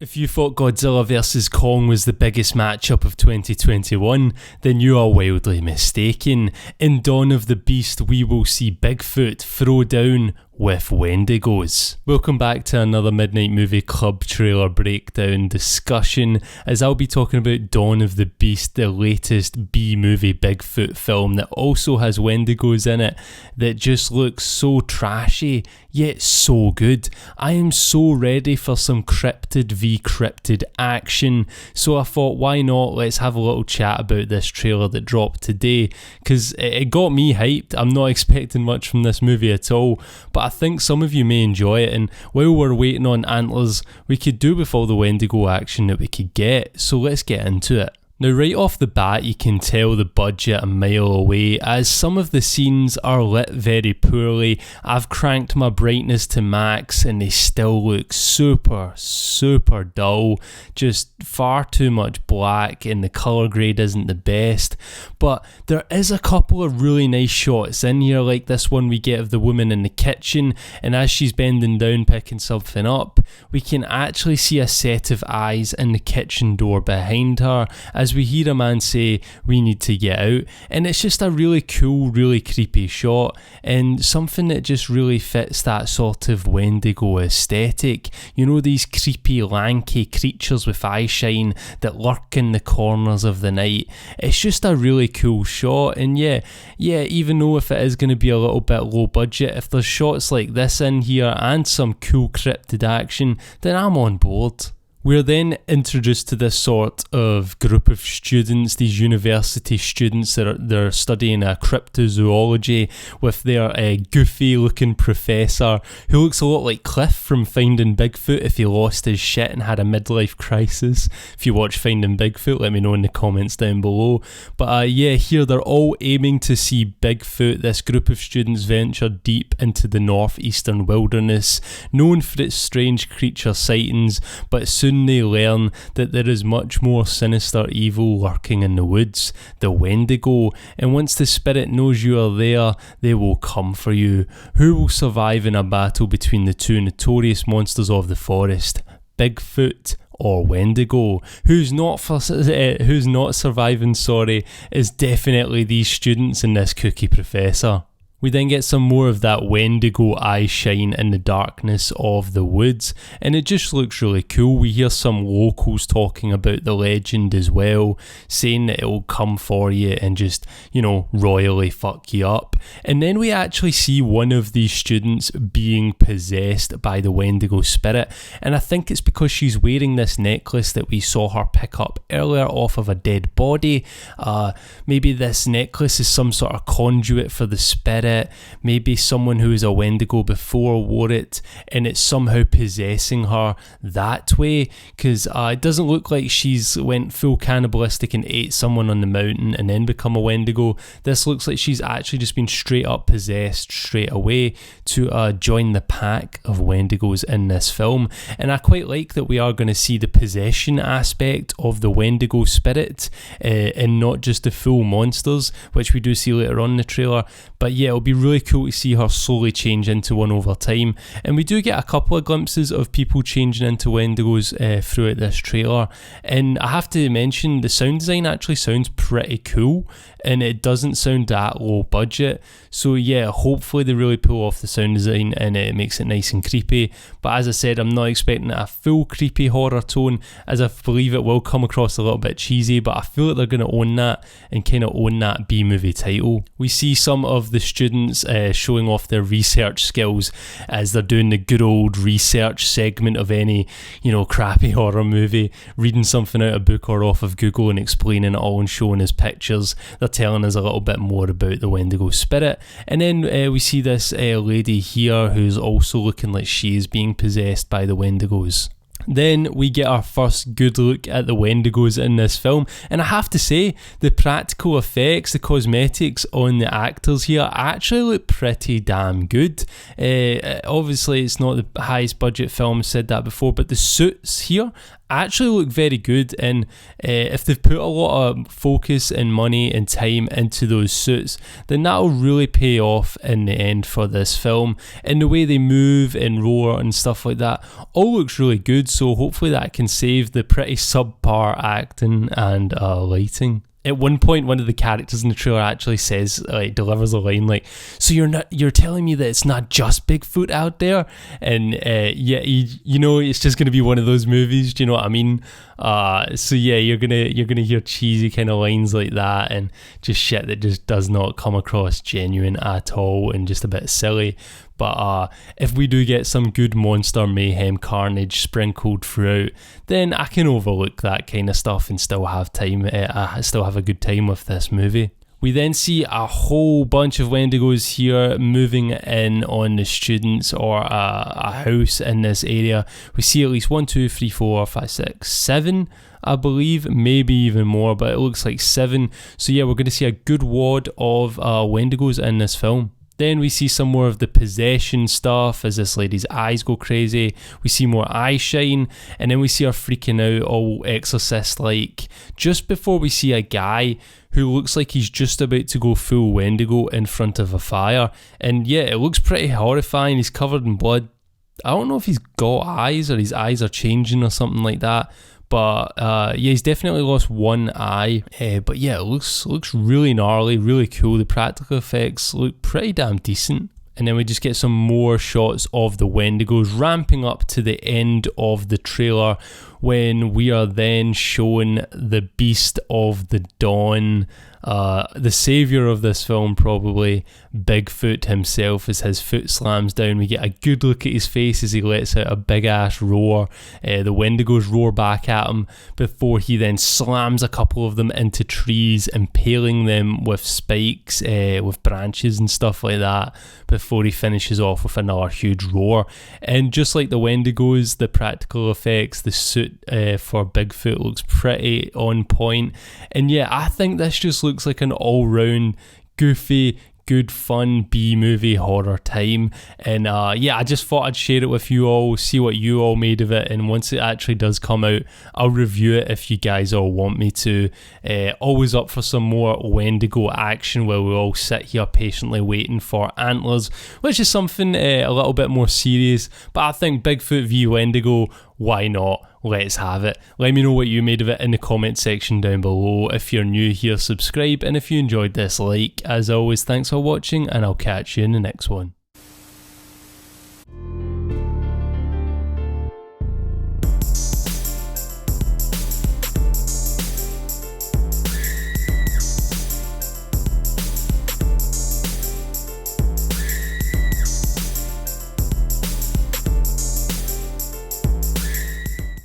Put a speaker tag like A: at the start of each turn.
A: If you thought Godzilla vs. Kong was the biggest matchup of 2021, then you are wildly mistaken. In Dawn of the Beast, we will see Bigfoot throw down with Wendigos. Welcome back to another Midnight Movie Club trailer breakdown discussion, as I'll be talking about Dawn of the Beast, the latest B-movie Bigfoot film that also has Wendigos in it, that just looks so trashy, yet so good. I am so ready for some cryptid v cryptid action, so I thought, why not, let's have a little chat about this trailer that dropped today, because it got me hyped. I'm not expecting much from this movie at all, but I think some of you may enjoy it, and while we're waiting on antlers, we could do with all the Wendigo action that we could get, so let's get into it. Now, right off the bat, you can tell the budget a mile away, as some of the scenes are lit very poorly. I've cranked my brightness to max and they still look super dull, just far too much black, and the colour grade isn't the best. But there is a couple of really nice shots in here, like this one we get of the woman in the kitchen, and as she's bending down picking something up, we can actually see a set of eyes in the kitchen door behind her, as we hear a man say, "We need to get out," and it's just a really cool, really creepy shot, and something that just really fits that sort of Wendigo aesthetic. You know, these creepy, lanky creatures with eye shine that lurk in the corners of the night. It's just a really cool shot, and yeah, even though if it is going to be a little bit low budget, if there's shots like this in here and some cool cryptid action, then I'm on board. We're then introduced to this sort of group of students, these university students that they're studying cryptozoology with their goofy looking professor who looks a lot like Cliff from Finding Bigfoot if he lost his shit and had a midlife crisis. If you watch Finding Bigfoot, let me know in the comments down below. But here they're all aiming to see Bigfoot. This group of students venture deep into the northeastern wilderness, known for its strange creature sightings, but soon they learn that there is much more sinister evil lurking in the woods, the Wendigo, and once the spirit knows you are there, they will come for you. Who will survive in a battle between the two notorious monsters of the forest, Bigfoot or Wendigo? Who's not surviving, is definitely these students and this kooky professor. We then get some more of that Wendigo eye shine in the darkness of the woods, and it just looks really cool. We hear some locals talking about the legend as well, saying that it'll come for you and just, royally fuck you up. And then we actually see one of these students being possessed by the Wendigo spirit, and I think it's because she's wearing this necklace that we saw her pick up earlier off of a dead body. Maybe this necklace is some sort of conduit for the spirit. Maybe someone who was a Wendigo before wore it and it's somehow possessing her that way, because it doesn't look like she's went full cannibalistic and ate someone on the mountain and then become a Wendigo. This looks like she's actually just been straight up possessed straight away to join the pack of Wendigos in this film. And I quite like that we are going to see the possession aspect of the Wendigo spirit and not just the full monsters, which we do see later on in the trailer. But yeah, it'll be really cool to see her slowly change into one over time. And we do get a couple of glimpses of people changing into Wendigos throughout this trailer. And I have to mention, the sound design actually sounds pretty cool, and it doesn't sound that low budget. So yeah, hopefully they really pull off the sound design and it makes it nice and creepy. But as I said, I'm not expecting a full creepy horror tone, as I believe it will come across a little bit cheesy, but I feel like they're going to own that and kind of own that B-movie title. We see some of the students showing off their research skills as they're doing the good old research segment of any, crappy horror movie, reading something out of a book or off of Google and explaining it all and showing us pictures. They're telling us a little bit more about the Wendigo spirit. And then we see this lady here who's also looking like she is being possessed by the Wendigos. Then we get our first good look at the Wendigos in this film, and I have to say, the practical effects, the cosmetics on the actors here actually look pretty damn good. Obviously it's not the highest budget film, said that before, but the suits here actually look very good, and if they've put a lot of focus and money and time into those suits, then that'll really pay off in the end for this film. And the way they move and roar and stuff like that all looks really good, so hopefully that can save the pretty subpar acting and lighting. At one point, one of the characters in the trailer actually says, delivers a line like, "So you're telling me that it's not just Bigfoot out there?" And you know, it's just gonna be one of those movies. Do you know what I mean? So yeah, you're gonna hear cheesy kind of lines like that, and just shit that just does not come across genuine at all, and just a bit silly. But if we do get some good monster mayhem carnage sprinkled throughout, then I can overlook that kind of stuff and still have time. Still have a good time with this movie. We then see a whole bunch of Wendigos here moving in on the students or a house in this area. We see at least 1, 2, 3, 4, 5, 6, 7, I believe, maybe even more, but it looks like 7. So yeah, we're going to see a good wad of Wendigos in this film. Then we see some more of the possession stuff as this lady's eyes go crazy. We see more eye shine, and then we see her freaking out all Exorcist-like just before we see a guy who looks like he's just about to go full Wendigo in front of a fire. And yeah, it looks pretty horrifying. He's covered in blood. I don't know if he's got eyes or his eyes are changing or something like that. But yeah, he's definitely lost one eye. But yeah, it looks really gnarly, really cool. The practical effects look pretty damn decent. And then we just get some more shots of the Wendigos ramping up to the end of the trailer, when we are then shown the Beast of the Dawn, the saviour of this film probably, Bigfoot himself, as his foot slams down. We get a good look at his face as he lets out a big ass roar. The Wendigos roar back at him before he then slams a couple of them into trees, impaling them with spikes, with branches and stuff like that, before he finishes off with another huge roar. And just like the Wendigos, the practical effects, the suit for Bigfoot looks pretty on point. And yeah, I think this just looks like an all-round goofy, good fun B-movie horror time. And yeah, I just thought I'd share it with you all, see what you all made of it, and once it actually does come out, I'll review it if you guys all want me to. Always up for some more Wendigo action while we all sit here patiently waiting for Antlers, which is something a little bit more serious, but I think Bigfoot v Wendigo, why not? Let's have it. Let me know what you made of it in the comment section down below. If you're new here, subscribe, and if you enjoyed this, like. As always, thanks for watching, and I'll catch you in the next one.